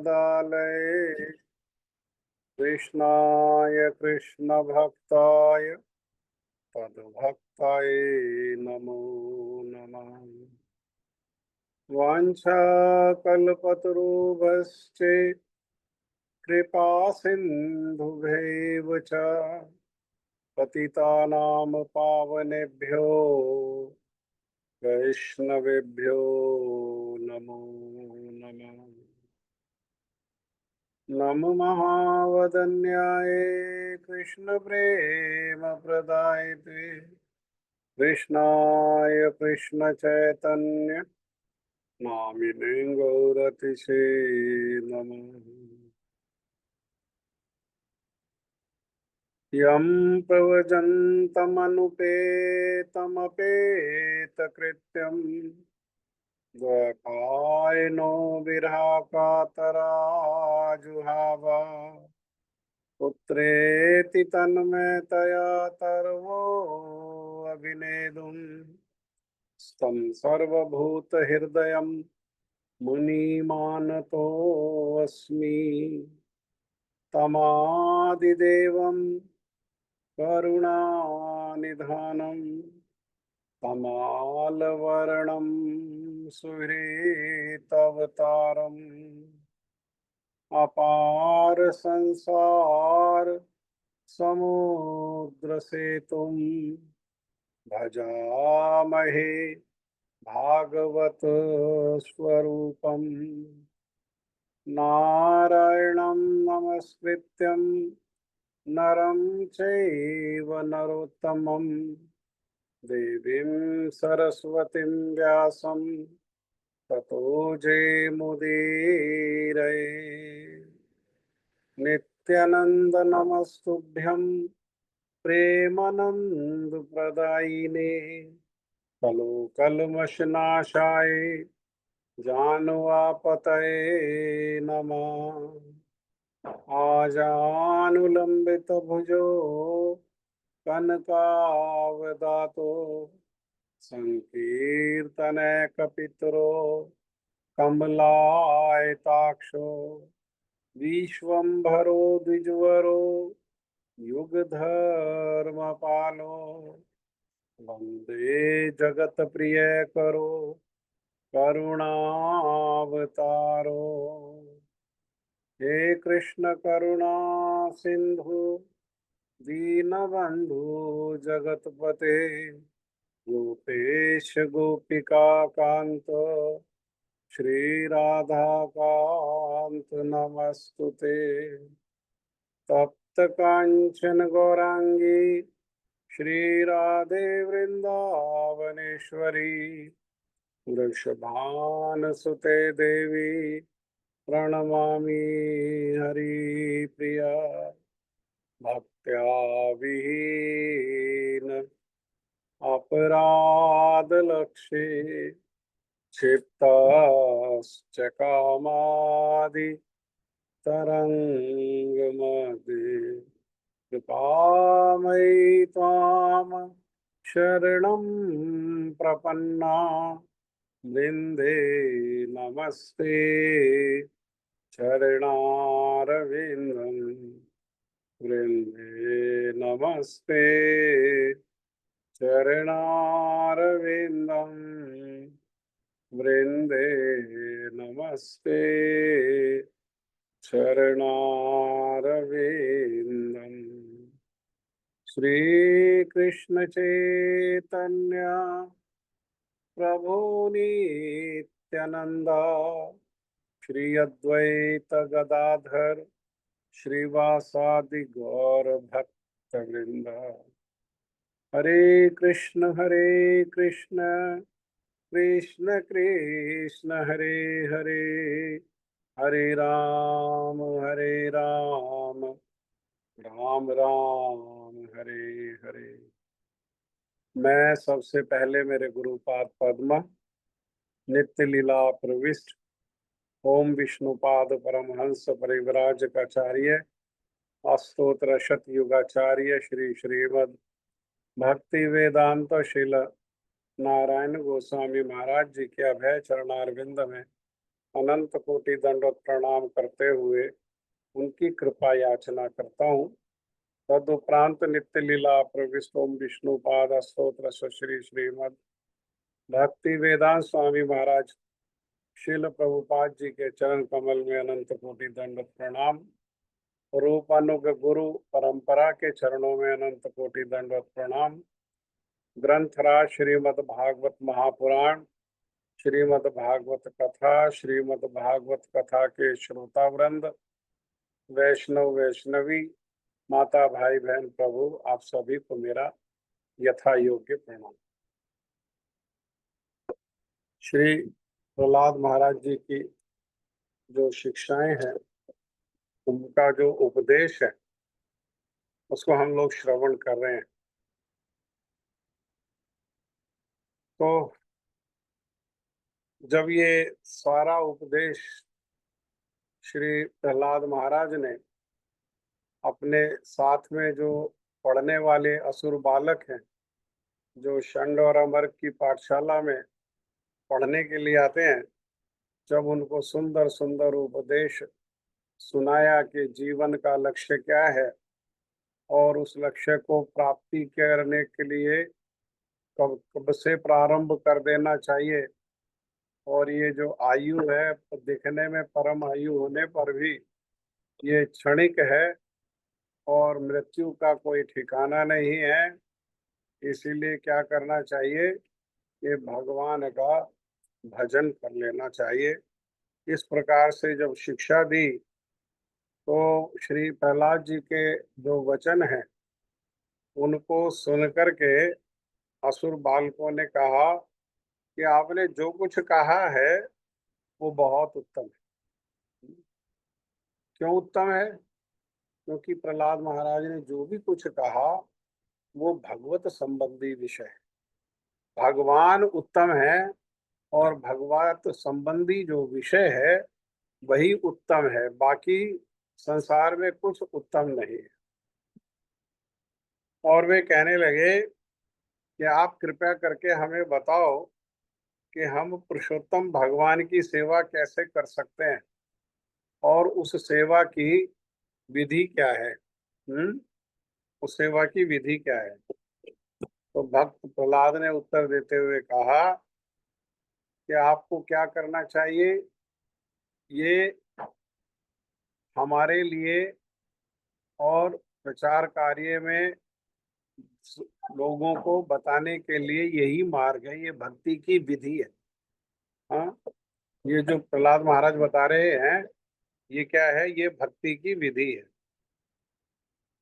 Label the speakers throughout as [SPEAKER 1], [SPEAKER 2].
[SPEAKER 1] दालये कृष्णाय कृष्णभक्ताय तद्भक्ताय नमो नमः। वाञ्छाकल्पतरुभ्यश्च कृपा सिन्धुभ्यैव च पतितानां पावनेभ्यो वैष्णवेभ्यो नमो नमः। नमो महावदन्याय कृष्णप्रेमप्रदायते कृष्णाय कृष्णचैतन्य नामिने गौरतिसे नमः। यं प्रव्रजन्तमनुपेतमपेतकृत्यं द्वैपायनो विरहकातराजुहाव पुत्रेति तन्मयतया तर्वो अभिनेदुं स्तं सर्वभूतहृदयं मुनिमानतोऽस्मि। तमादिदेवं करुणानिधानं तमालवर्णं सुहृतवतारम् अपार संसार समुद्रसेतुं भजामहे भागवत स्वरूपम्। नारायणं नमस्कृत्यं नरं चैव नरोत्तमं देवीं सरस्वतीं व्यासं ततो जयमुदीरये। नित्यानन्द नमस्तुभ्यं प्रेमानन्द प्रदायिने कलुकल्मषनाशाय जानवापतये नमः। आजानुलंबित भुजो कनकावदातो संकीर्तनैकपितरो कमलायताक्षो विश्वम्भरो द्विजवरो युगधर्मपालो वन्दे जगत्प्रियकरो करुणावतारो। हे कृष्ण करुणा सिंधु दीनबंधु जगतपते गोपेश गोपिका कांत श्री राधा कांत नमस्तुते। तप्त कांचन गौरांगी श्री राधे वृंदावनेश्वरी वृषभानुसुते देवी प्रणमामि हरिप्रिया। भक्त्या विहीन अपराधलक्षे क्षिप्ताश्च कामादि तरङ्गमध्ये कृपामयि त्वां शरणं प्रपन्ना वृन्दे नमस्ते चरणारविन्दं वृन्दे नमस्ते चरणारविन्दं वृन्दे नमस्ते चरणारविन्दम्। श्रीकृष्ण चैतन्य प्रभु नित्यानंद श्री अद्वैत गदाधर श्रीवासादि गौर भक्त वृंद। हरे कृष्ण कृष्ण कृष्ण हरे हरे हरे राम राम राम हरे हरे। मैं सबसे पहले मेरे गुरुपाद पद्मा नित्य लीला प्रविष्ट ओम विष्णुपाद परमहंस परिव्राजकाचार्य अस्तोत्र शतयुगाचार्य श्री श्रीमद भक्ति वेदांत शिल नारायण गोस्वामी महाराज जी के अभय चरणारविंद में अनंत कोटि दंडवत प्रणाम करते हुए उनकी कृपा याचना करता हूँ। तदुपरांत नित्य लीला प्रविष्टोम विष्णुपाद स्तोत्र श्री श्रीमद भक्ति वेदांत स्वामी महाराज शिल प्रभुपाद जी के चरण कमल में अनंत कोटि दंडवत प्रणाम। रूपानुग गुरु परंपरा के चरणों में अनंत कोटि दंडवत प्रणाम। ग्रंथराज श्रीमद् भागवत महापुराण, श्रीमद् भागवत कथा, श्रीमद् भागवत कथा के श्रोता वृंद, वैष्णव वैष्णवी, माता भाई बहन प्रभु, आप सभी को मेरा यथा योग्य प्रणाम। श्री प्रहलाद महाराज जी की जो शिक्षाएं हैं, उनका जो उपदेश है, उसको हम लोग श्रवण कर रहे हैं। तो जब ये सारा उपदेश श्री प्रहलाद महाराज ने अपने साथ में जो पढ़ने वाले असुर बालक हैं, जो षंड और अमर की पाठशाला में पढ़ने के लिए आते हैं, जब उनको सुंदर सुंदर उपदेश सुनाया कि जीवन का लक्ष्य क्या है और उस लक्ष्य को प्राप्ति करने के लिए कब कब से प्रारंभ कर देना चाहिए, और ये जो आयु है दिखने में परम आयु होने पर भी ये क्षणिक है और मृत्यु का कोई ठिकाना नहीं है। इसीलिए क्या करना चाहिए कि भगवान का भजन कर लेना चाहिए। इस प्रकार से जब शिक्षा दी तो श्री प्रहलाद जी के जो वचन हैं उनको सुनकर के असुर बालकों ने कहा कि आपने जो कुछ कहा है वो बहुत उत्तम है। क्यों उत्तम है? क्योंकि प्रहलाद महाराज ने जो भी कुछ कहा वो भगवत संबंधी विषय है। भगवान उत्तम है और भगवत संबंधी जो विषय है वही उत्तम है, बाकी संसार में कुछ उत्तम नहीं है। और वे कहने लगे कि आप कृपया करके हमें बताओ कि हम पुरुषोत्तम भगवान की सेवा कैसे कर सकते हैं और उस सेवा की विधि क्या है। उस सेवा की विधि क्या है? तो भक्त प्रहलाद ने उत्तर देते हुए कहा कि आपको क्या करना चाहिए, ये हमारे लिए और प्रचार कार्य में लोगों को बताने के लिए यही मार्ग है, ये भक्ति की विधि है। हाँ, ये जो प्रहलाद महाराज बता रहे हैं ये क्या है? ये भक्ति की विधि है।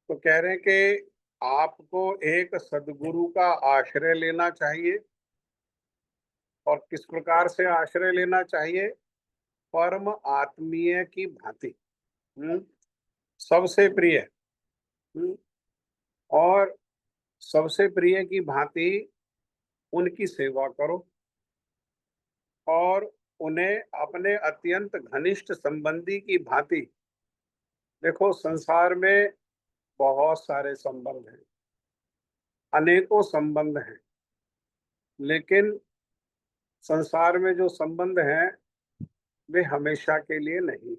[SPEAKER 1] तो कह रहे हैं कि आपको एक सदगुरु का आश्रय लेना चाहिए। और किस प्रकार से आश्रय लेना चाहिए? परम आत्मीय की भांति, सबसे प्रिय, और सबसे प्रिय की भांति उनकी सेवा करो और उन्हें अपने अत्यंत घनिष्ठ संबंधी की भांति। देखो, संसार में बहुत सारे संबंध हैं, अनेकों संबंध हैं, लेकिन संसार में जो संबंध हैं वे हमेशा के लिए नहीं।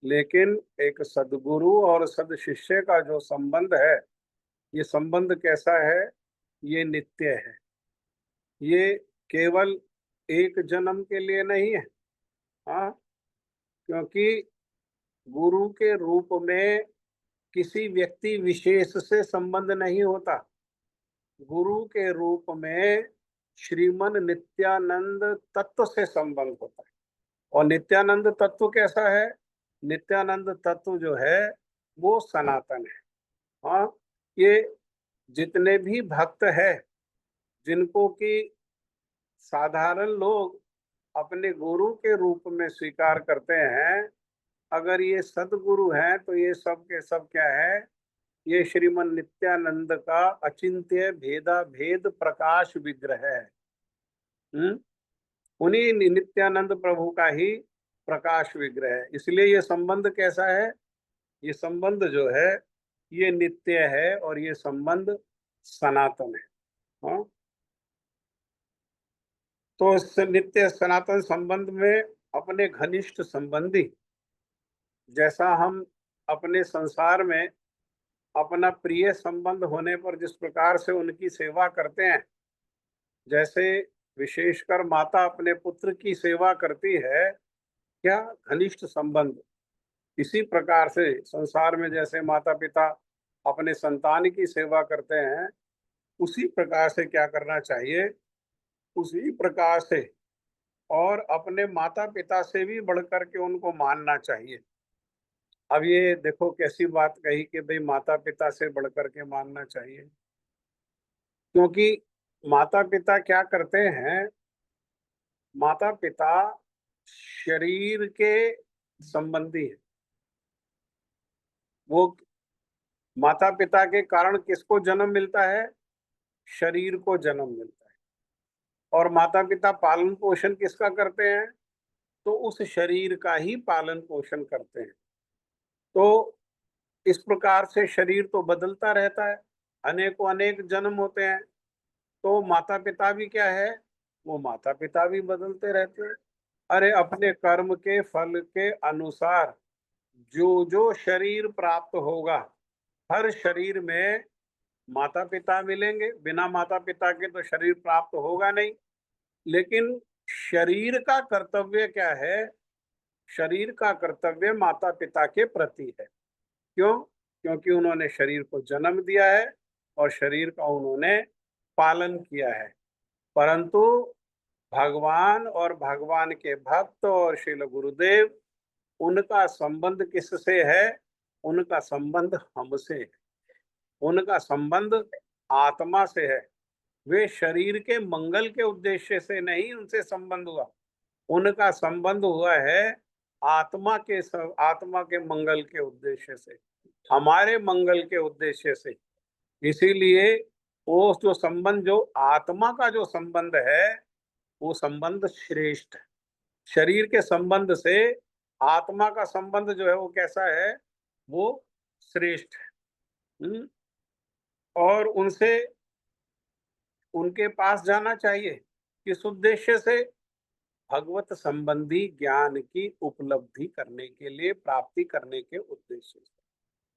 [SPEAKER 1] लेकिन एक सदगुरु और सद शिष्य का जो संबंध है, ये संबंध कैसा है? ये नित्य है। ये केवल एक जन्म के लिए नहीं है। हाँ, क्योंकि गुरु के रूप में किसी व्यक्ति विशेष से संबंध नहीं होता। गुरु के रूप में श्रीमन नित्यानंद तत्व से संबंध होता है। और नित्यानंद तत्व कैसा है? नित्यानंद तत्व जो है वो सनातन है। हाँ, ये जितने भी भक्त है जिनको कि साधारण लोग अपने गुरु के रूप में स्वीकार करते हैं, अगर ये सदगुरु हैं तो ये सब के सब क्या है? ये श्रीमन नित्यानंद का अचिंत्य भेदा भेद प्रकाश विग्रह है। उन्हीं नित्यानंद प्रभु का ही प्रकाश विग्रह है। इसलिए ये संबंध कैसा है? ये संबंध जो है ये नित्य है और ये संबंध सनातन है। हाँ, तो इस नित्य सनातन संबंध में अपने घनिष्ठ संबंधी, जैसा हम अपने संसार में अपना प्रिय संबंध होने पर जिस प्रकार से उनकी सेवा करते हैं, जैसे विशेषकर माता अपने पुत्र की सेवा करती है, क्या घनिष्ठ संबंध, इसी प्रकार से संसार में जैसे माता पिता अपने संतान की सेवा करते हैं, उसी प्रकार से क्या करना चाहिए, उसी प्रकार से और अपने माता पिता से भी बढ़कर के उनको मानना चाहिए। अब ये देखो कैसी बात कही कि भाई माता पिता से बढ़कर के मानना चाहिए, क्योंकि माता पिता क्या करते हैं, माता पिता शरीर के संबंधी है। वो माता पिता के कारण किसको जन्म मिलता है, शरीर को जन्म मिलता है। और माता पिता पालन पोषण किसका करते हैं, तो उस शरीर का ही पालन पोषण करते हैं। तो इस प्रकार से शरीर तो बदलता रहता है, अनेकों अनेक जन्म होते हैं। तो माता पिता भी क्या है, वो माता पिता भी बदलते रहते हैं। अरे अपने कर्म के फल के अनुसार जो जो शरीर प्राप्त होगा, हर शरीर में माता पिता मिलेंगे, बिना माता पिता के तो शरीर प्राप्त होगा नहीं। लेकिन शरीर का कर्तव्य क्या है, शरीर का कर्तव्य माता पिता के प्रति है। क्यों, क्योंकि उन्होंने शरीर को जन्म दिया है और शरीर का उन्होंने पालन किया है। परंतु भगवान और भगवान के भक्त और श्रील गुरुदेव, उनका संबंध किससे है, उनका संबंध हमसे है, उनका संबंध आत्मा से है। वे शरीर के मंगल के उद्देश्य से नहीं उनसे संबंध हुआ, उनका संबंध हुआ है आत्मा के मंगल के उद्देश्य से, हमारे मंगल के उद्देश्य से। इसीलिए वो जो संबंध, जो आत्मा का जो संबंध है, वो संबंध श्रेष्ठ है। शरीर के संबंध से आत्मा का संबंध जो है वो कैसा है, वो श्रेष्ठ है। और उनसे, उनके पास जाना चाहिए किस उद्देश्य से, भगवत संबंधी ज्ञान की उपलब्धि करने के लिए, प्राप्ति करने के उद्देश्य से।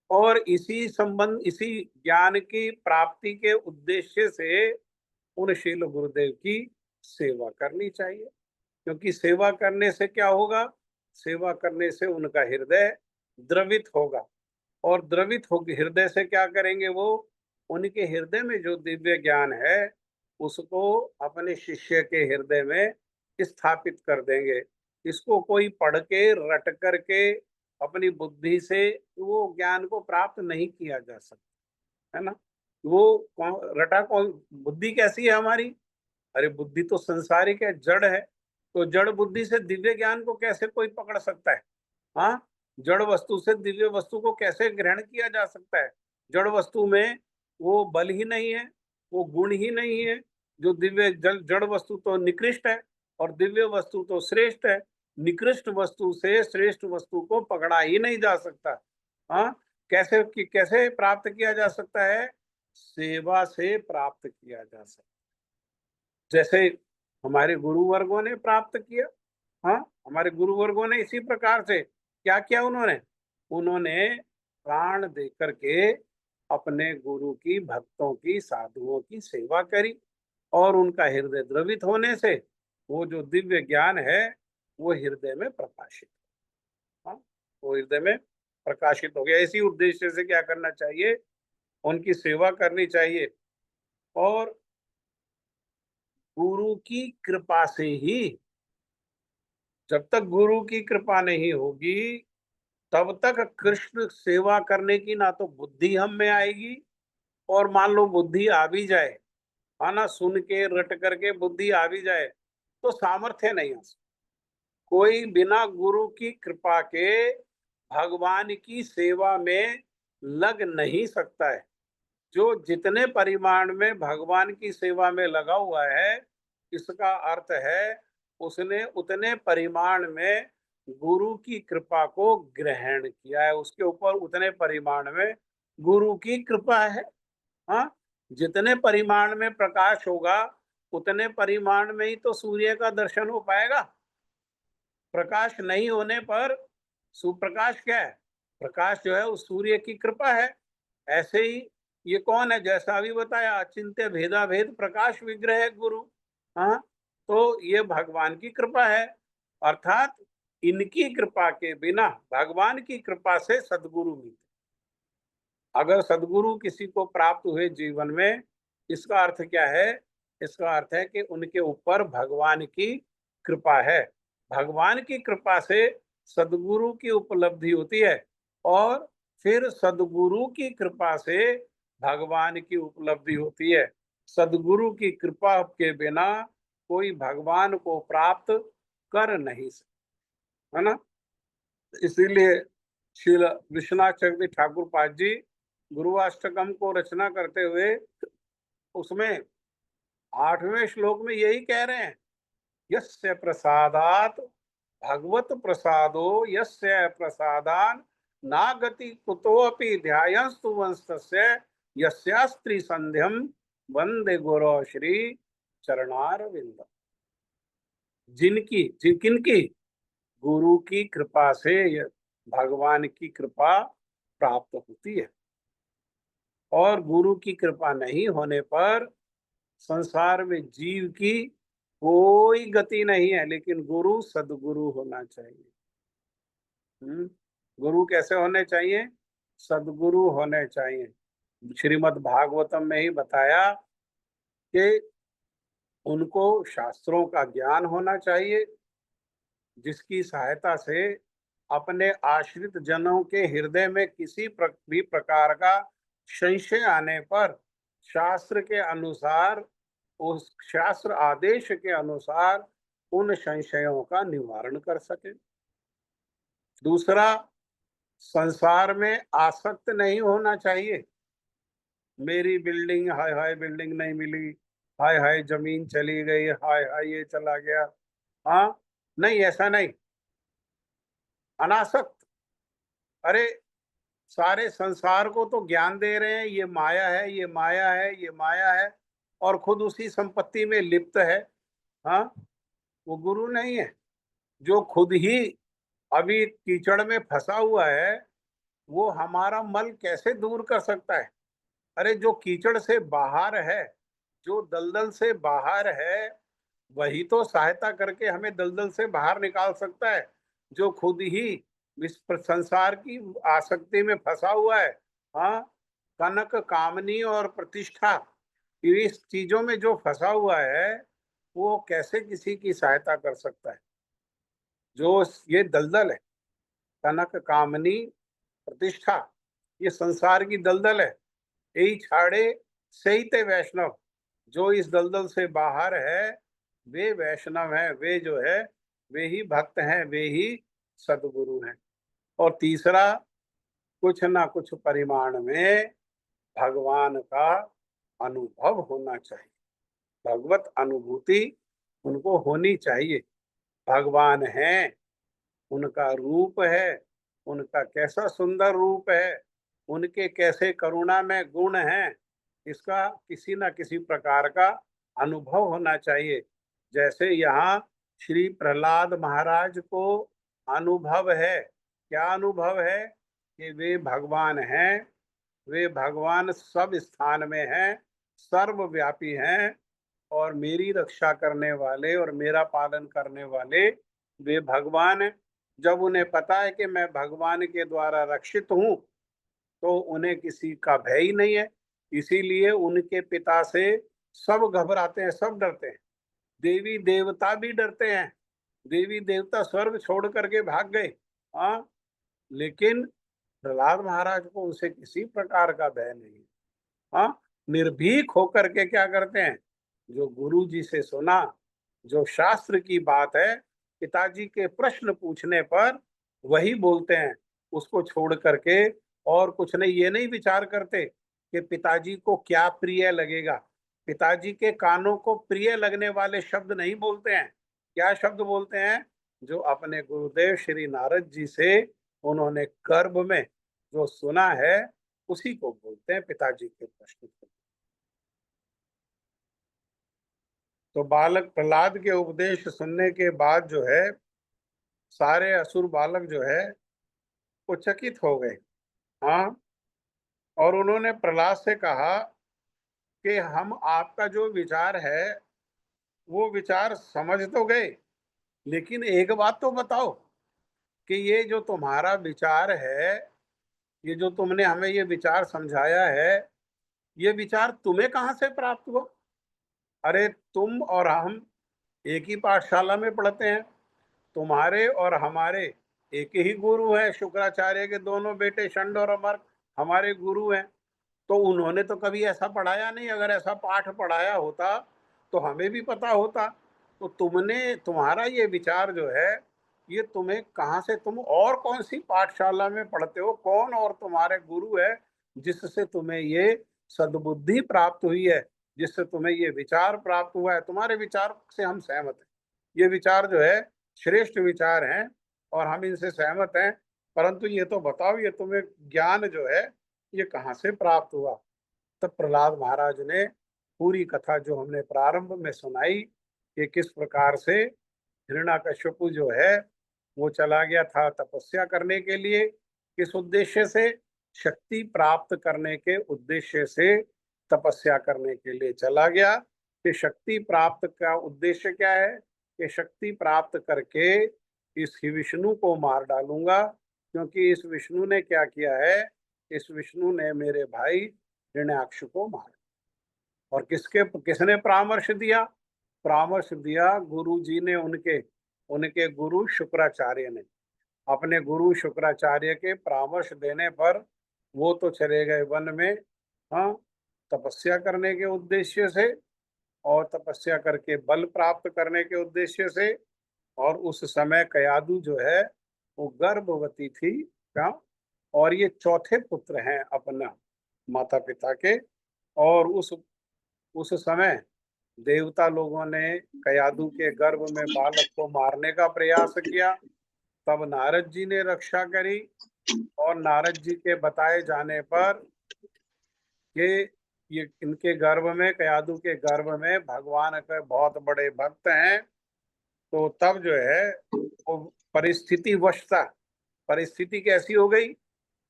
[SPEAKER 1] और इसी संबंध, इसी ज्ञान की प्राप्ति के उद्देश्य से उन शील गुरुदेव की सेवा करनी चाहिए। क्योंकि सेवा करने से क्या होगा, सेवा करने से उनका हृदय द्रवित होगा, और द्रवित होकर हृदय से क्या करेंगे वो, उनके हृदय में जो दिव्य ज्ञान है उसको अपने शिष्य के हृदय में स्थापित कर देंगे। इसको कोई पढ़ के रट करके अपनी बुद्धि से वो ज्ञान को प्राप्त नहीं किया जा सकता, है ना। वो रटा कौन, बुद्धि कैसी है हमारी, अरे बुद्धि तो संसारिक है, जड़ है। तो जड़ बुद्धि से दिव्य ज्ञान को कैसे कोई पकड़ सकता है, हाँ। जड़ वस्तु से दिव्य वस्तु को कैसे ग्रहण किया जा सकता है। जड़ वस्तु में वो बल ही नहीं है, वो गुण ही नहीं है। जो दिव्य जड़ वस्तु तो निकृष्ट है और दिव्य वस्तु तो श्रेष्ठ है। निकृष्ट वस्तु से श्रेष्ठ वस्तु को पकड़ा ही नहीं जा सकता, हाँ। कैसे प्राप्त किया जा सकता है, सेवा से प्राप्त किया जा सकता है। जैसे हमारे गुरु वर्गों ने प्राप्त किया, हाँ, हमारे गुरु वर्गों ने इसी प्रकार से क्या किया, उन्होंने उन्होंने प्राण दे करके अपने गुरु की, भक्तों की, साधुओं की सेवा करी, और उनका हृदय द्रवित होने से वो जो दिव्य ज्ञान है वो हृदय में प्रकाशित, हाँ, वो हृदय में प्रकाशित हो गया। इसी उद्देश्य से क्या करना चाहिए, उनकी सेवा करनी चाहिए। और गुरु की कृपा से ही, जब तक गुरु की कृपा नहीं होगी तब तक कृष्ण सेवा करने की ना तो बुद्धि हम में आएगी, और मान लो बुद्धि आ भी जाए, है ना, सुन के रट करके बुद्धि आ भी जाए तो सामर्थ्य नहीं आ सकता। कोई बिना गुरु की कृपा के भगवान की सेवा में लग नहीं सकता है। जो जितने परिमाण में भगवान की सेवा में लगा हुआ है, इसका अर्थ है उसने उतने परिमाण में गुरु की कृपा को ग्रहण किया है, उसके ऊपर उतने परिमाण में गुरु की कृपा है, हाँ। जितने परिमाण में प्रकाश होगा उतने परिमाण में ही तो सूर्य का दर्शन हो पाएगा, प्रकाश नहीं होने पर सुप्रकाश क्या है? प्रकाश जो है उस सूर्य की कृपा है। ऐसे ही ये कौन है? जैसा अभी बताया, अचिंत्य भेदा भेद प्रकाश विग्रह है गुरु। हाँ, तो ये भगवान की कृपा है। अर्थात इनकी कृपा के बिना, भगवान की कृपा से सदगुरु मिलते। अगर सदगुरु किसी को प्राप्त हुए जीवन में, इसका अर्थ क्या है? इसका अर्थ है कि उनके ऊपर भगवान की कृपा है। भगवान की कृपा से सदगुरु की उपलब्धि होती है, और फिर सदगुरु की कृपा से भगवान की उपलब्धि होती है। सदगुरु की कृपा के बिना कोई भगवान को प्राप्त कर नहीं सकता, है ना? इसीलिए श्रील विश्वनाथ चक्रवर्ती ठाकुर पाद जी गुरुवाष्टकम को रचना करते हुए उसमें 8वें श्लोक में यही कह रहे हैं, यस्य प्रसादात भगवत प्रसादो यस्य प्रसादान नागति कुतोपि ध्यायस्तु वंशस्य यस्यास्त्री संध्यम वंदे गुरो श्री चरणारविंद। किनकी? गुरु की कृपा से भगवान की कृपा प्राप्त होती है। और गुरु की कृपा नहीं होने पर संसार में जीव की कोई गति नहीं है। लेकिन गुरु सदगुरु होना चाहिए। गुरु कैसे होने चाहिए? सदगुरु होने चाहिए। श्रीमद् भागवतम में ही बताया कि उनको शास्त्रों का ज्ञान होना चाहिए, जिसकी सहायता से अपने आश्रित जनों के हृदय में किसी भी प्रकार का संशय आने पर शास्त्र के अनुसार, उस शास्त्र आदेश के अनुसार उन संशयों का निवारण कर सके। दूसरा, संसार में आसक्त नहीं होना चाहिए। मेरी बिल्डिंग, हाय हाय बिल्डिंग नहीं मिली, हाय हाय जमीन चली गई, हाय हाय ये चला गया। हाँ, नहीं, ऐसा नहीं। अनासक्त। अरे, सारे संसार को तो ज्ञान दे रहे हैं, ये माया है, ये माया है, ये माया है, और खुद उसी संपत्ति में लिप्त है। हाँ, वो गुरु नहीं है। जो खुद ही अभी कीचड़ में फंसा हुआ है, वो हमारा मल कैसे दूर कर सकता है? अरे, जो कीचड़ से बाहर है, जो दलदल से बाहर है, वही तो सहायता करके हमें दलदल से बाहर निकाल सकता है। जो खुद ही इस संसार की आसक्ति में फंसा हुआ है, हाँ, कनक कामनी और प्रतिष्ठा, इस चीजों में जो फंसा हुआ है, वो कैसे किसी की सहायता कर सकता है? जो ये दलदल है, कनक कामनी प्रतिष्ठा, ये संसार की दलदल है। यही छाड़े सही ते वैष्णव। जो इस दलदल से बाहर है, वे वैष्णव है, वे जो है, वे ही भक्त हैं, वे ही सदगुरु हैं। और तीसरा, कुछ ना कुछ परिमाण में भगवान का अनुभव होना चाहिए। भगवत अनुभूति उनको होनी चाहिए। भगवान है, उनका रूप है, उनका कैसा सुंदर रूप है, उनके कैसे करुणा में गुण हैं, इसका किसी न किसी प्रकार का अनुभव होना चाहिए। जैसे यहाँ श्री प्रहलाद महाराज को अनुभव है। क्या अनुभव है? कि वे भगवान हैं, वे भगवान सब स्थान में हैं, सर्वव्यापी हैं, और मेरी रक्षा करने वाले और मेरा पालन करने वाले वे भगवान हैं। जब उन्हें पता है कि मैं भगवान के द्वारा रक्षित हूँ, तो उन्हें किसी का भय ही नहीं है। इसीलिए उनके पिता से सब घबराते हैं, सब डरते हैं। देवी देवता भी डरते हैं। देवी देवता स्वर्ग छोड़ करके भाग गए। हाँ, लेकिन प्रहलाद महाराज को उनसे किसी प्रकार का भय नहीं है। हाँ, निर्भीक होकर के क्या करते हैं? जो गुरु जी से सुना, जो शास्त्र की बात है, पिताजी के प्रश्न पूछने पर वही बोलते हैं, उसको छोड़ करके और कुछ नहीं। ये नहीं विचार करते कि पिताजी को क्या प्रिय लगेगा। पिताजी के कानों को प्रिय लगने वाले शब्द नहीं बोलते हैं। क्या शब्द बोलते हैं? जो अपने गुरुदेव श्री नारद जी से उन्होंने गर्भ में जो सुना है, उसी को बोलते हैं पिताजी के प्रश्न। तो बालक प्रहलाद के उपदेश सुनने के बाद जो है, सारे असुर बालक जो है वो चकित हो गए। हाँ, और उन्होंने प्रहलाद से कहा कि हम आपका जो विचार है वो विचार समझ तो गए, लेकिन एक बात तो बताओ कि ये जो तुम्हारा विचार है, ये जो तुमने हमें ये विचार समझाया है, ये विचार तुम्हें कहाँ से प्राप्त हुआ? अरे तुम और हम एक ही पाठशाला में पढ़ते हैं, तुम्हारे और हमारे एक ही गुरु हैं, शुक्राचार्य के दोनों बेटे शंड और अमर हमारे गुरु हैं। तो उन्होंने तो कभी ऐसा पढ़ाया नहीं, अगर ऐसा पाठ पढ़ाया होता तो हमें भी पता होता। तो तुम्हारा ये विचार जो है, ये तुम्हें कहाँ से, तुम और कौन सी पाठशाला में पढ़ते हो, कौन और तुम्हारे गुरु है जिससे तुम्हें ये सद्बुद्धि प्राप्त हुई है, जिससे तुम्हें ये विचार प्राप्त हुआ है? तुम्हारे विचार से हम सहमत हैं, ये विचार जो है श्रेष्ठ विचार हैं और हम इनसे सहमत हैं, परंतु ये तो बताओ ये तुम्हें ज्ञान जो है ये कहाँ से प्राप्त हुआ? तब प्रहलाद महाराज ने पूरी कथा जो हमने प्रारंभ में सुनाई कि किस प्रकार से हिरण्यकश्यपु जो है वो चला गया था तपस्या करने के लिए, किस उद्देश्य से, शक्ति प्राप्त करने के उद्देश्य से तपस्या करने के लिए चला गया। कि शक्ति प्राप्त का उद्देश्य क्या है? कि शक्ति प्राप्त करके इस विष्णु को मार डालूंगा, क्योंकि इस विष्णु ने क्या किया है, इस विष्णु ने मेरे भाई हिरण्याक्ष को मारा। और किसने परामर्श दिया? परामर्श दिया गुरु जी ने, उनके उनके गुरु शुक्राचार्य ने। अपने गुरु शुक्राचार्य के परामर्श देने पर वो तो चले गए वन में, हाँ, तपस्या करने के उद्देश्य से, और तपस्या करके बल प्राप्त करने के उद्देश्य से। और उस समय कयादु जो है वो गर्भवती थी, क्या, और ये चौथे पुत्र हैं अपना माता पिता के। और उस समय देवता लोगों ने कयादु के गर्भ में बालक को मारने का प्रयास किया। तब नारद जी ने रक्षा करी, और नारद जी के बताए जाने पर कि ये इनके गर्भ में, कयादु के गर्भ में भगवान के बहुत बड़े भक्त हैं। तो तब जो है वो परिस्थिति वशता, परिस्थिति कैसी हो गई?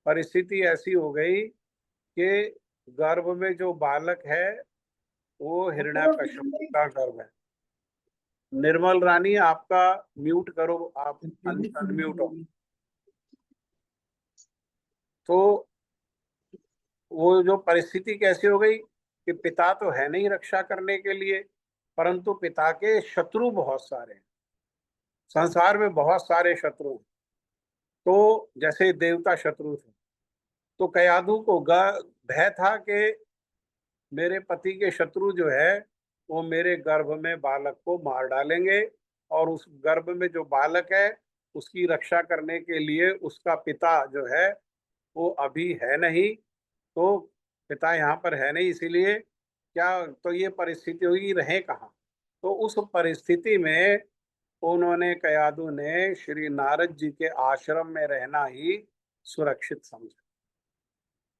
[SPEAKER 1] परिस्थिति ऐसी हो गई कि गर्भ में जो बालक है वो हिरण्यकश्यप का गर्भ है। निर्मल रानी आपका म्यूट करो, आप अनम्यूट हो। तो वो जो परिस्थिति कैसी हो गई कि पिता तो है नहीं रक्षा करने के लिए, परंतु पिता के शत्रु बहुत सारे हैं, संसार में बहुत सारे शत्रु हैं। तो जैसे देवता शत्रु थे, तो कयादु को भय था कि मेरे पति के शत्रु जो है वो मेरे गर्भ में बालक को मार डालेंगे, और उस गर्भ में जो बालक है उसकी रक्षा करने के लिए उसका पिता जो है वो अभी है नहीं। तो पिता यहाँ पर है नहीं, इसीलिए क्या, तो ये परिस्थिति होगी, रहे कहाँ? तो उस परिस्थिति में उन्होंने, कयादु ने श्री नारद जी के आश्रम में रहना ही सुरक्षित समझा,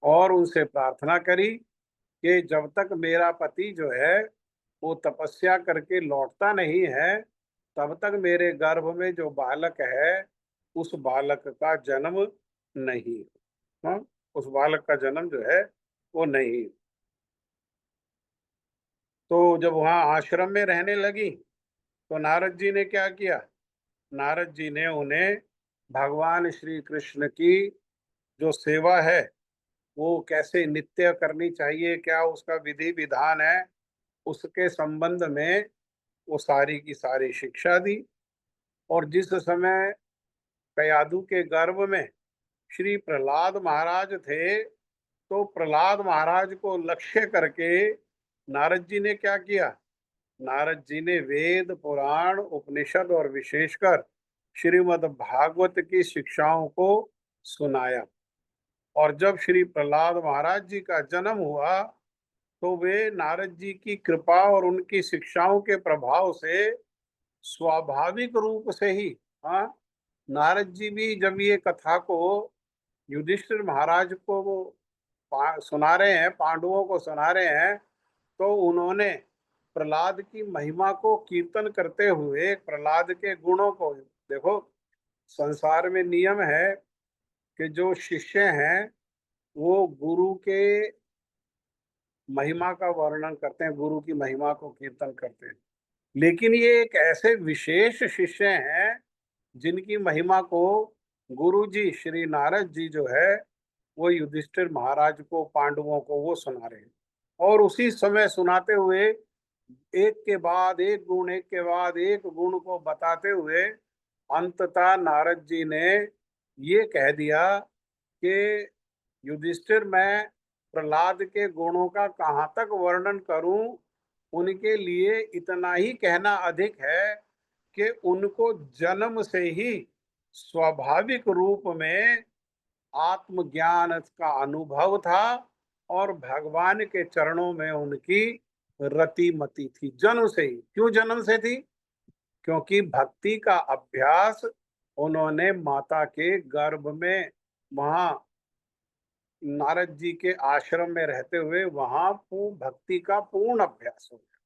[SPEAKER 1] और उनसे प्रार्थना करी कि जब तक मेरा पति जो है वो तपस्या करके लौटता नहीं है, तब तक मेरे गर्भ में जो बालक है उस बालक का जन्म नहीं, हाँ, उस बालक का जन्म जो है वो नहीं। तो जब वहां आश्रम में रहने लगी तो नारद जी ने क्या किया? नारद जी ने उन्हें भगवान श्री कृष्ण की जो सेवा है वो कैसे नित्य करनी चाहिए, क्या उसका विधि विधान है, उसके संबंध में वो सारी की सारी शिक्षा दी। और जिस समय कयादु के गर्भ में श्री प्रहलाद महाराज थे, तो प्रहलाद महाराज को लक्ष्य करके नारद जी ने क्या किया? नारद जी ने वेद पुराण उपनिषद और विशेषकर श्रीमद् भागवत की शिक्षाओं को सुनाया। और जब श्री प्रहलाद महाराज जी का जन्म हुआ तो वे नारद जी की कृपा और उनकी शिक्षाओं के प्रभाव से स्वाभाविक रूप से ही, हाँ, नारद जी भी जब ये कथा को युधिष्ठिर महाराज को वो सुना रहे हैं, पांडवों को सुना रहे हैं, तो उन्होंने प्रहलाद की महिमा को कीर्तन करते हुए प्रहलाद के गुणों को देखो। संसार में नियम है कि जो शिष्य हैं वो गुरु के महिमा का वर्णन करते हैं, गुरु की महिमा को कीर्तन करते हैं। लेकिन ये एक ऐसे विशेष शिष्य हैं जिनकी महिमा को गुरु जी श्री नारद जी जो है वो युधिष्ठिर महाराज को, पांडवों को वो सुना रहे हैं। और उसी समय सुनाते हुए एक के बाद एक गुण, एक के बाद एक गुण को बताते हुए अंततः नारद जी ने ये कह दिया कि युधिष्ठिर, मैं प्रहलाद के गुणों का कहाँ तक वर्णन करूं। उनके लिए इतना ही कहना अधिक है कि उनको जन्म से ही स्वाभाविक रूप में आत्मज्ञान का अनुभव था और भगवान के चरणों में उनकी रति मति थी जन्म से ही। क्यों जन्म से थी? क्योंकि भक्ति का अभ्यास उन्होंने माता के गर्भ में, वहां नारद जी के आश्रम में रहते हुए वहां भक्ति का पूर्ण अभ्यास हो गया।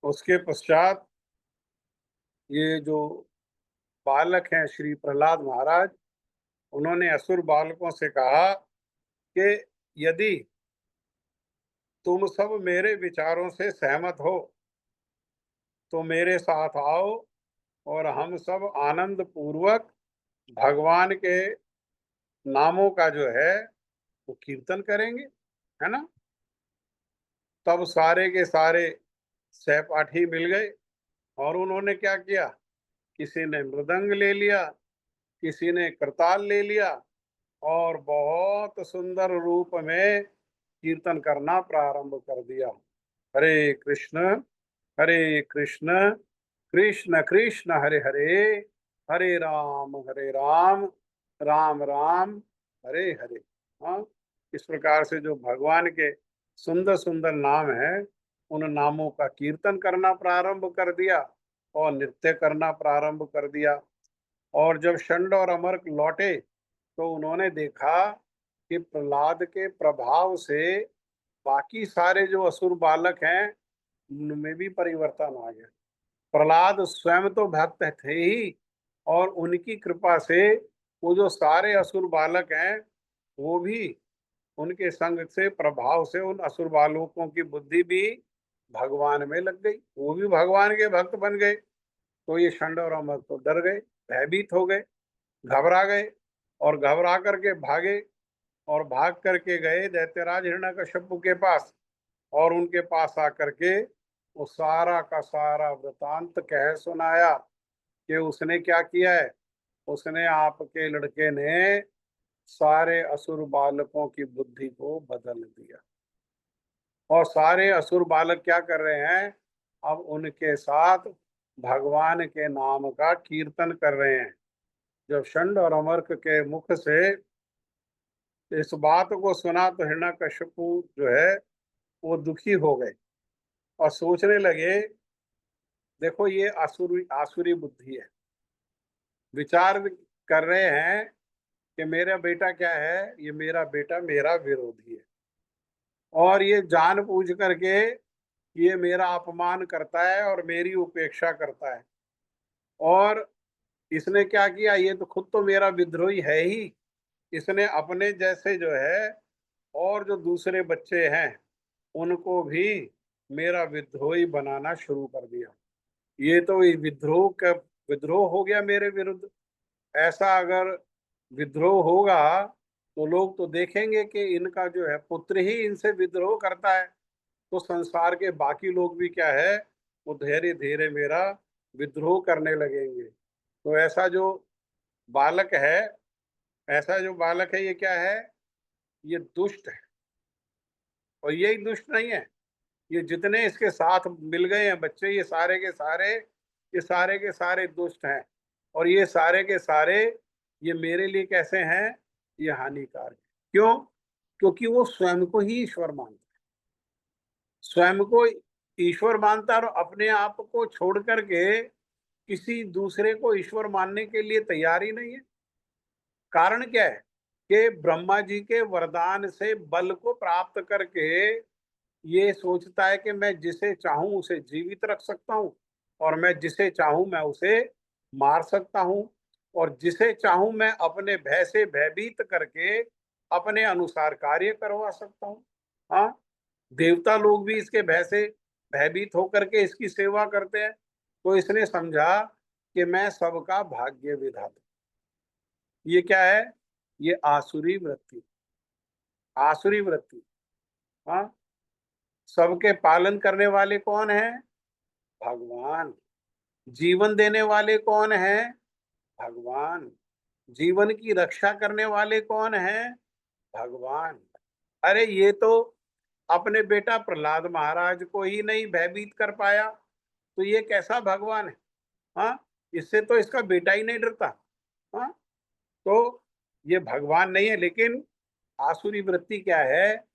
[SPEAKER 1] उसके पश्चात ये जो बालक हैं श्री प्रहलाद महाराज, उन्होंने असुर बालकों से कहा कि यदि तुम सब मेरे विचारों से सहमत हो तो मेरे साथ आओ और हम सब आनंद पूर्वक भगवान के नामों का जो है वो कीर्तन करेंगे, है ना। तब सारे के सारे सहपाठी मिल गए और उन्होंने क्या किया, किसी ने मृदंग ले लिया, किसी ने करताल ले लिया और बहुत सुंदर रूप में कीर्तन करना प्रारंभ कर दिया। हरे कृष्ण, हरे कृष्ण, कृष्ण कृष्ण हरे हरे, हरे राम, राम राम हरे हरे। हाँ, इस प्रकार से जो भगवान के सुंदर सुंदर नाम है उन नामों का कीर्तन करना प्रारंभ कर दिया और नृत्य करना प्रारंभ कर दिया। और जब षंड और अमर्क लौटे तो उन्होंने देखा कि प्रहलाद के प्रभाव से बाकी सारे जो असुर बालक हैं उनमें भी परिवर्तन आ गया। प्रहलाद स्वयं तो भक्त थे ही और उनकी कृपा से वो जो सारे असुर बालक हैं वो भी उनके संग से, प्रभाव से उन असुर बालकों की बुद्धि भी भगवान में लग गई, वो भी भगवान के भक्त बन गए। तो ये षंड और अमर तो डर गए, भयभीत हो गए, घबरा गए और घबरा करके भागे और भाग करके गए दैत्यराज हिरण्यकश्यप के पास और उनके पास आकर के वो सारा का सारा वृतांत कह सुनाया कि उसने क्या किया है। उसने आपके लड़के ने सारे असुर बालकों की बुद्धि को बदल दिया और सारे असुर बालक क्या कर रहे हैं, अब उनके साथ भगवान के नाम का कीर्तन कर रहे हैं। जब षंड और अमर्क के मुख से इस बात को सुना तो हिरण्यकश्यपु जो है वो दुखी हो गए और सोचने लगे, देखो ये आसुरी आसुरी बुद्धि है। विचार कर रहे हैं कि मेरा बेटा क्या है, ये मेरा बेटा मेरा विरोधी है और ये जान बूझ करके ये मेरा अपमान करता है और मेरी उपेक्षा करता है। और इसने क्या किया, ये तो खुद तो मेरा विद्रोही है ही, इसने अपने जैसे जो है और जो दूसरे बच्चे हैं उनको भी मेरा विद्रोही बनाना शुरू कर दिया। ये तो विद्रोह हो गया मेरे विरुद्ध। ऐसा अगर विद्रोह होगा तो लोग तो देखेंगे कि इनका जो है पुत्र ही इनसे विद्रोह करता है, तो संसार के बाकी लोग भी क्या है वो धीरे धीरे मेरा विद्रोह करने लगेंगे। तो बालक है ऐसा जो बालक है ये क्या है, ये दुष्ट है। और यही दुष्ट नहीं है, ये जितने इसके साथ मिल गए हैं बच्चे, ये सारे के सारे दुष्ट हैं और ये सारे के सारे ये मेरे लिए कैसे हैं, ये हानिकारक है। क्यों? क्योंकि वो स्वयं को ही ईश्वर मानता है, स्वयं को ईश्वर मानता है और अपने आप को छोड़ करके किसी दूसरे को ईश्वर मानने के लिए तैयार ही नहीं है। कारण क्या है कि ब्रह्मा जी के वरदान से बल को प्राप्त करके ये सोचता है कि मैं जिसे चाहूं उसे जीवित रख सकता हूं और मैं जिसे चाहूं मैं उसे मार सकता हूं, और जिसे चाहूं मैं अपने भय से भयभीत करके अपने अनुसार कार्य करवा सकता हूं। हाँ, देवता लोग भी इसके भय से भयभीत होकर के इसकी सेवा करते हैं। तो इसने समझा कि मैं सबका भाग्य विधाता। ये क्या है? ये आसुरी वृत्ति, आसुरी वृत्ति। हाँ, सबके पालन करने वाले कौन है? भगवान। जीवन देने वाले कौन है? भगवान। जीवन की रक्षा करने वाले कौन है? भगवान। अरे ये तो अपने बेटा प्रहलाद महाराज को ही नहीं भयभीत कर पाया, तो ये कैसा भगवान है? हाँ, इससे तो इसका बेटा ही नहीं डरता। हाँ, तो ये भगवान नहीं है। लेकिन आसुरी वृत्ति क्या है?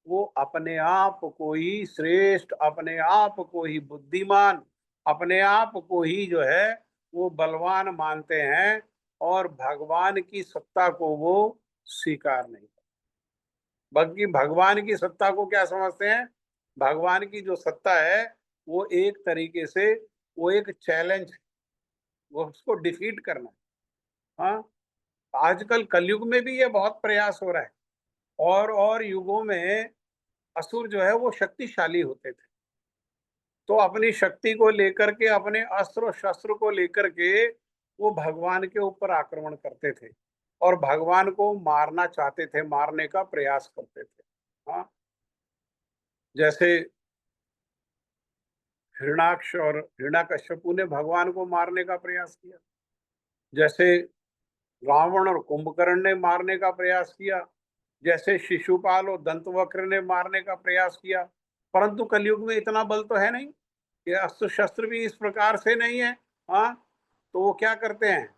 [SPEAKER 1] वो अपने आप को ही श्रेष्ठ, अपने आप को ही बुद्धिमान, अपने आप को ही जो है वो बलवान मानते हैं, और भगवान की सत्ता को वो स्वीकार नहीं करते। बल्कि भगवान की सत्ता को क्या समझते हैं? भगवान की जो सत्ता है वो एक तरीके से वो एक चैलेंज है, वो उसको डिफीट करना है। हाँ, आजकल कलयुग में भी ये बहुत प्रयास हो रहा है, और युगों में असुर जो है वो शक्तिशाली होते थे, तो अपनी शक्ति को लेकर के, अपने अस्त्र शस्त्र को लेकर के वो भगवान के ऊपर आक्रमण करते थे, और भगवान को मारना चाहते थे, मारने का प्रयास करते थे। हाँ, जैसे हिरणाक्ष और हिरण्यकश्यपु ने भगवान को मारने का प्रयास किया, जैसे रावण और कुंभकर्ण ने मारने का प्रयास किया, जैसे शिशुपाल और दंतवक्र ने मारने का प्रयास किया। परंतु कलयुग में इतना बल तो है नहीं, ये अस्त्र शस्त्र भी इस प्रकार से नहीं है। हाँ, तो वो क्या करते हैं?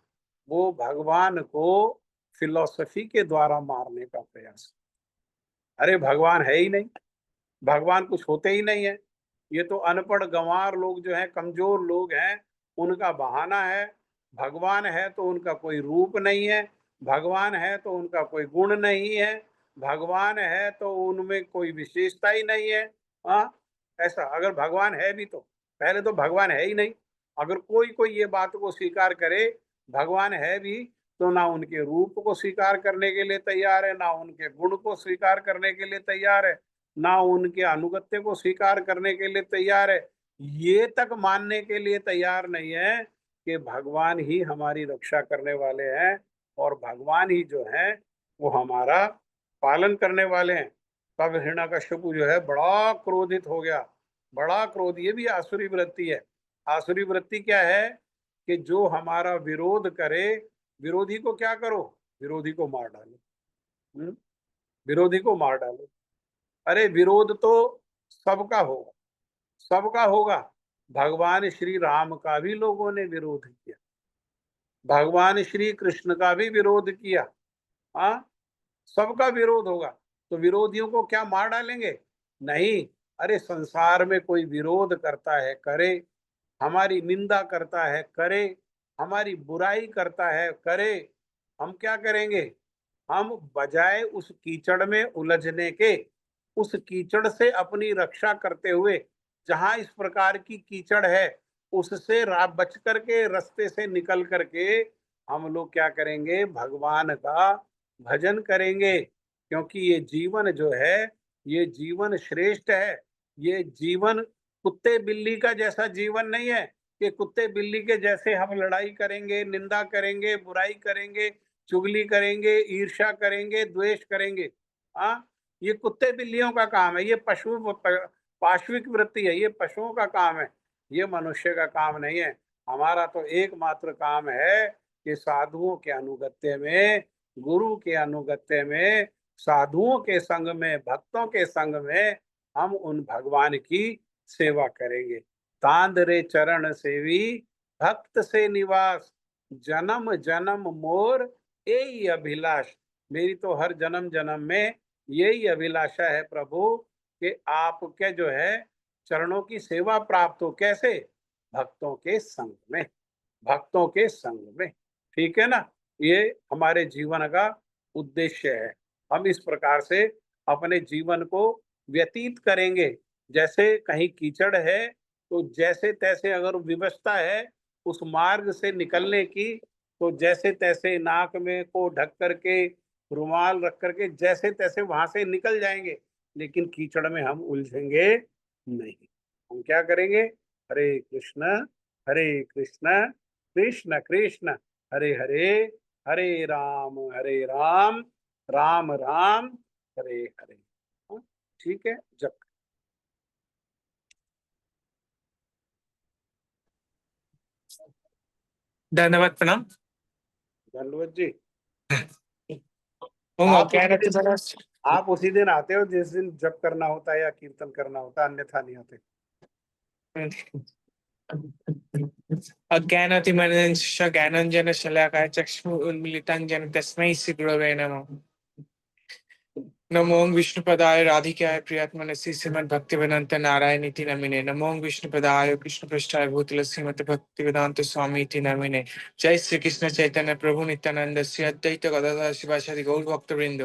[SPEAKER 1] वो भगवान को फिलॉसफी के द्वारा मारने का प्रयास। अरे भगवान है ही नहीं, भगवान कुछ होते ही नहीं है। ये तो अनपढ़ गंवार लोग जो हैं, कमजोर लोग हैं, उनका बहाना है। भगवान है तो उनका कोई रूप नहीं है, भगवान है तो उनका कोई गुण नहीं है, भगवान है तो उनमें कोई विशेषता ही नहीं है। हाँ, ऐसा अगर भगवान है भी तो पहले तो भगवान है ही नहीं। अगर कोई कोई ये बात को स्वीकार करे भगवान है भी, तो ना उनके रूप को स्वीकार करने के लिए तैयार है, ना उनके गुण को स्वीकार करने के लिए तैयार है, ना उनके अनुगत्य को स्वीकार करने के लिए तैयार है। ये तक मानने के लिए तैयार नहीं है कि भगवान ही हमारी रक्षा करने वाले हैं, और भगवान ही जो है वो हमारा पालन करने वाले हैं। तब हिरण्यकश्यपु जो है बड़ा क्रोधित हो गया, बड़ा क्रोध। ये भी आसुरी वृत्ति है। आसुरी वृत्ति क्या है? कि जो हमारा विरोध करे, विरोधी को क्या करो? विरोधी को मार डालो। विरोधी को मार डालो। अरे विरोध तो सबका होगा, सबका होगा। भगवान श्री राम का भी लोगों ने विरोध किया, भगवान श्री कृष्ण का भी विरोध किया। हाँ, सबका विरोध होगा। तो विरोधियों को क्या मार डालेंगे? नहीं। अरे संसार में कोई विरोध करता है करे, हमारी निंदा करता है करे, हमारी बुराई करता है करे, हम क्या करेंगे? हम बजाय उस कीचड़ में उलझने के, उस कीचड़ से अपनी रक्षा करते हुए, जहां इस प्रकार की कीचड़ है उससे बच करके, रास्ते से निकल करके हम लोग क्या करेंगे? भगवान का भजन करेंगे। क्योंकि ये जीवन जो है ये जीवन श्रेष्ठ है। ये जीवन कुत्ते बिल्ली का जैसा जीवन नहीं है कि कुत्ते बिल्ली के जैसे हम लड़ाई करेंगे, निंदा करेंगे, बुराई करेंगे, चुगली करेंगे, ईर्ष्या करेंगे, द्वेष करेंगे। हाँ, ये कुत्ते बिल्लियों का काम है, ये पाश्विक वृत्ति है, ये पशुओं का काम है, ये मनुष्य का काम नहीं है। हमारा तो एकमात्र काम है कि साधुओं के अनुगत्य में, गुरु के अनुगत्य में, साधुओं के संग में, भक्तों के संग में हम उन भगवान की सेवा करेंगे। तांद रे चरण सेवी भक्त से निवास, जन्म जन्म मोर यही अभिलाष। मेरी तो हर जन्म जन्म में यही अभिलाषा है प्रभु कि आपके जो है चरणों की सेवा प्राप्त हो। कैसे? भक्तों के संग में, भक्तों के संग में। ठीक है ना? ये हमारे जीवन का उद्देश्य है। हम इस प्रकार से अपने जीवन को व्यतीत करेंगे। जैसे कहीं कीचड़ है तो जैसे तैसे अगर विवशता है उस मार्ग से निकलने की, तो जैसे तैसे नाक में को ढक करके, रुमाल रख करके जैसे तैसे वहां से निकल जाएंगे, लेकिन कीचड़ में हम उलझेंगे नहीं। हम क्या करेंगे? हरे कृष्ण कृष्ण कृष्ण हरे हरे, हरे राम राम राम हरे हरे। हाँ, ठीक है, जब
[SPEAKER 2] धन्यवाद, प्रणाम।
[SPEAKER 1] धन्यवाद जी।
[SPEAKER 2] हूँ
[SPEAKER 1] आप
[SPEAKER 2] अज्ञान
[SPEAKER 1] उसी
[SPEAKER 2] अति
[SPEAKER 1] दिन
[SPEAKER 2] मनस
[SPEAKER 1] आप उसी दिन आते हो जिस दिन जप करना होता है या कीर्तन करना होता है, अन्यथा नहीं आते।
[SPEAKER 2] अज्ञानातिमनस्य ज्ञानाञ्जन शलाकाय चक्षु उन्मीलितं येन तस्मै श्री गुरवे नमः। नमो विष्णुपदाय राधिकाय प्रियात्मने श्रीमद् भक्तिवेदांत नारायण इति नमिने। नमो विष्णुपदाय कृष्णपृष्ठाय भूतले श्रीमद् भक्तिवेदांत स्वामी इति नमिने। जय श्री कृष्ण चैतन्य प्रभु नित्यानंद श्री अद्वैत गदाधर शिवासादि गौर भक्तवृंद।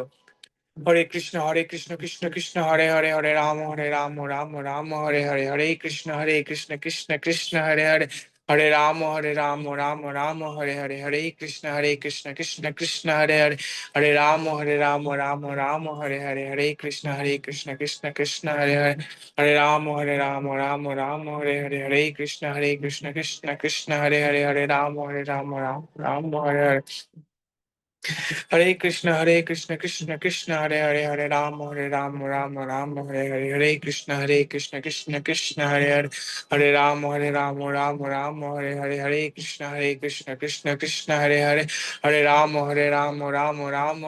[SPEAKER 2] हरे कृष्ण कृष्ण कृष्ण हरे हरे, हरे राम राम राम हरे हरे, हरे कृष्ण कृष्ण कृष्ण हरे हरे, हरे राम राम हरे हरे, हरे कृष्ण कृष्ण कृष्ण हरे हरे, हरे राम राम हरे हरे, हरे कृष्ण कृष्ण कृष्ण हरे हरे, हरे राम हरे हरे, हरे कृष्ण कृष्ण कृष्ण हरे हरे, हरे राम राम हरे हरे, हरे कृष्ण कृष्ण कृष्ण हरे हरे, हरे राम राम हरे हरे, हरे कृष्ण कृष्ण हरे हरे, हरे राम राम हरे हरे, हरे कृष्ण कृष्ण कृष्ण हरे हरे, हरे राम राम हरे हरे, हरे कृष्ण कृष्ण कृष्ण हरे हरे, हरे राम राम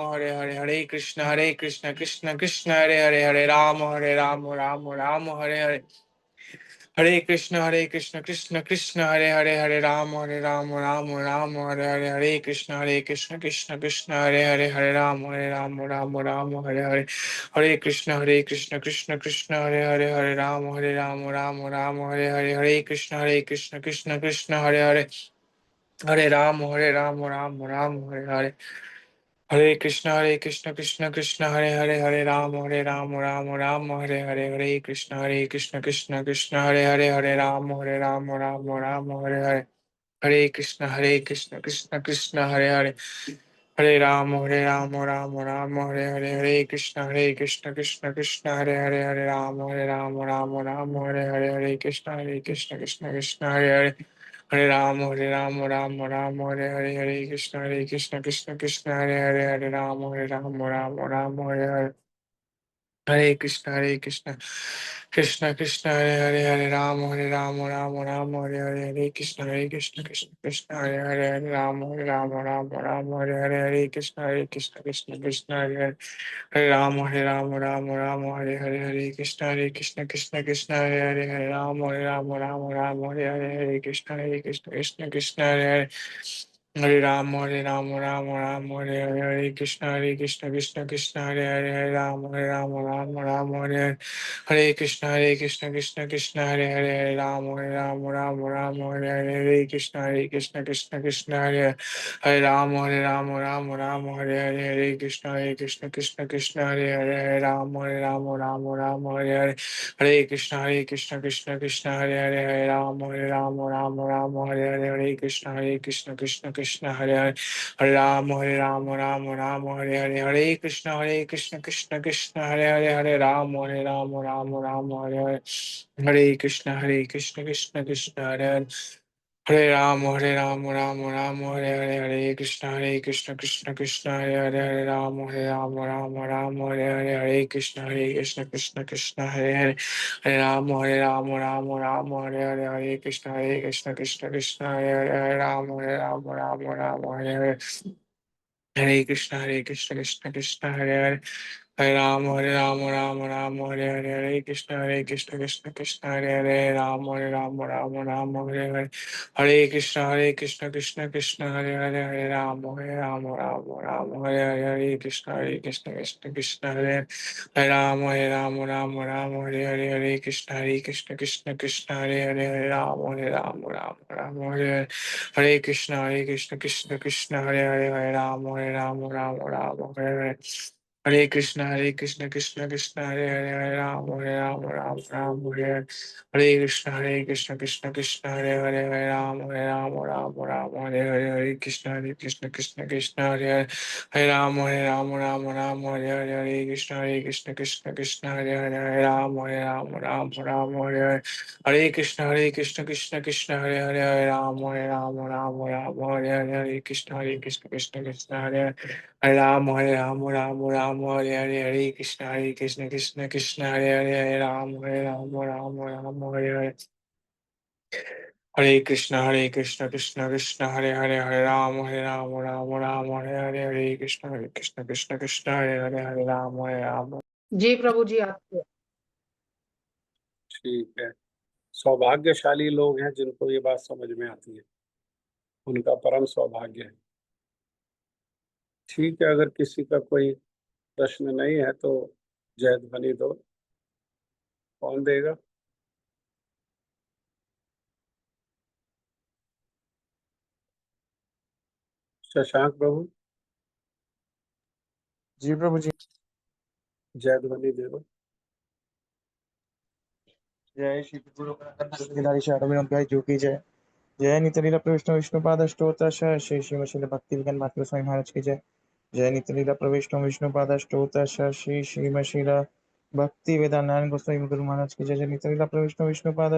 [SPEAKER 2] हरे हरे, हरे कृष्ण कृष्ण कृष्ण हरे हरे, हरे राम राम हरे हरे, हरे कृष्ण कृष्ण कृष्ण हरे हरे, हरे राम राम हरे हरे, हरे कृष्ण कृष्ण कृष्ण हरे हरे, हरे राम हरे हरे, हरे कृष्ण कृष्ण कृष्ण हरे हरे, हरे राम हरे हरे, हरे कृष्ण कृष्ण कृष्ण हरे हरे, हरे राम हरे हरे, हरे कृष्ण कृष्ण कृष्ण हरे हरे, हरे राम राम हरे हरे, हरे कृष्ण कृष्ण कृष्ण हरे हरे, हरे राम हरे हरे, हरे कृष्ण कृष्ण कृष्ण हरे हरे, हरे राम हरे हरे, हरे कृष्ण कृष्ण कृष्ण हरे हरे, हरे राम हरे हरे, हरे कृष्ण कृष्ण कृष्ण हरे हरे, हरे राम हरे हरे, हरे कृष्ण कृष्ण कृष्ण हरे हरे, हरे राम हरे हरे, हरे कृष्ण कृष्ण कृष्ण हरे हरे, हरे राम हरे हरे, हरे कृष्ण कृष्ण कृष्ण हरे हरे, हरे राम हरे हरे, हरे कृष्ण कृष्ण कृष्ण हरे हरे, हरे राम हरे हरे, हरे कृष्ण कृष्ण हरे हरे, हरे राम हरे हरे, हरे कृष्ण कृष्ण हरे हरे, हरे राम हरे हरे, हरे कृष्ण कृष्ण हरे हरे, हरे राम हरे हरे, हरे कृष्ण कृष्ण हरे हरे, हरे राम हरे हरे, हरे कृष्ण कृष्ण हरे हरे, हरे राम हरे हरे, हरे कृष्ण कृष्ण हरे हरे, हरे राम हरे हरे, हरे कृष्ण कृष्ण हरे हरे, हरे राम हरे हरे, हरे कृष्ण कृष्ण हरे हरे, हरे राम हरे हरे, हरे कृष्ण कृष्ण हरे हरे, हरे राम हरे हरे, हरे कृष्ण कृष्ण हरे हरे, हरे राम हरे हरे, हरे कृष्ण कृष्ण हरे हरे, हरे राम हरे हरे, हरे कृष्ण कृष्ण हरे हरे, हरे राम हरे हरे, हरे कृष्ण कृष्ण हरे हरे, हरे राम हरे हरे, हरे कृष्ण कृष्ण हरे हरे, राम हरे हरे, हरे कृष्ण कृष्ण हरे हरे, हरे राम हरे हरे, हरे कृष्ण कृष्ण हरे, हरे राम हरे हरे, हरे कृष्ण कृष्ण हरे हरे, हरे राम हरे हरे, हरे कृष्ण कृष्ण कृष्ण हरे हरे, हरे Ram Hare Hare, Hare Krishna Krishna Krishna Hare Hare Hare Ram Ram Hare Hare Krishna Krishna Krishna Hare Hare Ram Ram Hare Hare Krishna Krishna Hare Hare Ram Ram Hare Krishna Krishna Hare Hare Ram Hare Hare Krishna Krishna Hare Hare Ram Hare Krishna Hare Ram Hare Hare Krishna Krishna Hare Hare Ram Hare Hare Krishna Krishna Hare Hare Ram Hare Hare Krishna Hare Hare Ram
[SPEAKER 3] जी प्रभु जी आपको।
[SPEAKER 1] ठीक है। सौभाग्यशाली लोग हैं जिनको ये बात समझ में आती है, उनका परम सौभाग्य है। ठीक है, अगर किसी का कोई प्रश्न नहीं है तो जय ध्वनि दो। कौन देगा? शशांक प्रभु,
[SPEAKER 4] जी प्रभु जी।
[SPEAKER 1] जय ध्वनि दे दो।
[SPEAKER 4] जय श्री जो की जय। जय नितलीला प्रविष्णु विष्णुपाद अष्टोत्तर श्री श्रीमशील भक्ति विज्ञान मातृ स्वामी महाराज की जय। जय नितलीला प्रविष्णु विष्णुपाद अष्टोत्तर श्री श्रीमशील भक्ति वेदांत नारायण गोस्वामी गुरु महाराज की जय। जय नितलीला प्रविष्णु विष्णुपाद